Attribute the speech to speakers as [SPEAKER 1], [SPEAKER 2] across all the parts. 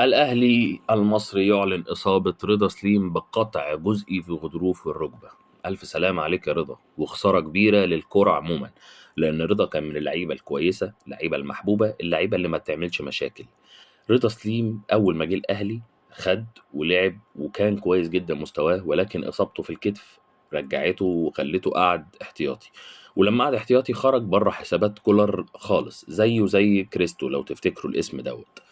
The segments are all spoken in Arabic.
[SPEAKER 1] الأهلي المصري يعلن إصابة رضا سليم بقطع جزئي في غضروف الركبة. ألف سلامة عليك يا رضا، وخسارة كبيرة للكرة عموما، لأن رضا كان من اللعيبة الكويسة، اللعيبة المحبوبة، اللعيبة اللي ما بتعملش مشاكل. رضا سليم أول ما جه الأهلي خد ولعب وكان كويس جدا مستواه، ولكن إصابته في الكتف رجعته وخلته قعد احتياطي. ولما قعد احتياطي خرج بره حسابات كولر خالص، زيه زي كريستو لو تفتكروا الاسم دوت.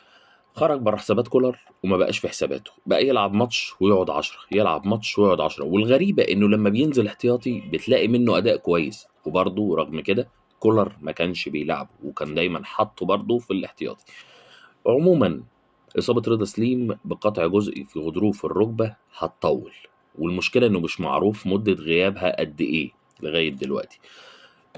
[SPEAKER 1] خرج بره حسابات كولر وما بقاش في حساباته، بقى يلعب ماتش ويقعد 10، يلعب ماتش ويقعد 10. والغريبة انه لما بينزل احتياطي بتلاقي منه اداء كويس، وبرضه رغم كده كولر ما كانش بيلعبه وكان دايما حاطه برضه في الاحتياطي. عموما اصابة رضا سليم بقطع جزئي في غضروف الركبة هتطول، والمشكلة انه مش معروف مدة غيابها قد ايه لغاية دلوقتي.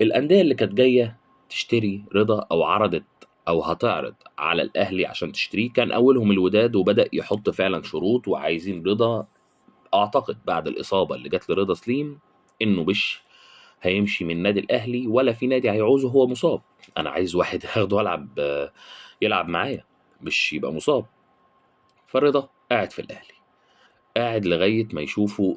[SPEAKER 1] الأندية اللي كانت جاية تشتري رضا أو عرضت أو هتعرض على الأهلي عشان تشتريه كان أولهم الوداد، وبدأ يحط فعلا شروط وعايزين رضا. أعتقد بعد الإصابة اللي جات لرضا سليم إنه مش هيمشي من النادي الأهلي، ولا في نادي هيعوزه هو مصاب. أنا عايز واحد هاخده ألعب يلعب معايا، مش يبقى مصاب. فرضا قاعد في الأهلي، قاعد لغاية ما يشوفوا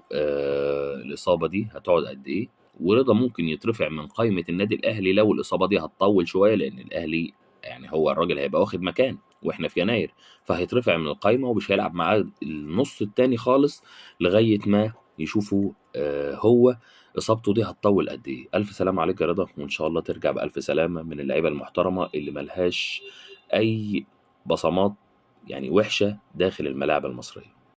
[SPEAKER 1] الإصابة دي هتقعد قد إيه. ورضا ممكن يترفع من قائمة النادي الأهلي لو الإصابة دي هتطول شوية، لأن الأهلي يعني هو الراجل هيبقى واخد مكان وإحنا في يناير، فهيترفع من القائمة ومش هيلعب معاه النص التاني خالص لغاية ما يشوفوا هو إصابته دي هتطول قد إيه. ألف سلامة عليك يا رضا، وإن شاء الله ترجع بألف سلامة من اللعيبة المحترمة اللي ملهاش أي بصمات يعني وحشة داخل الملاعب المصرية.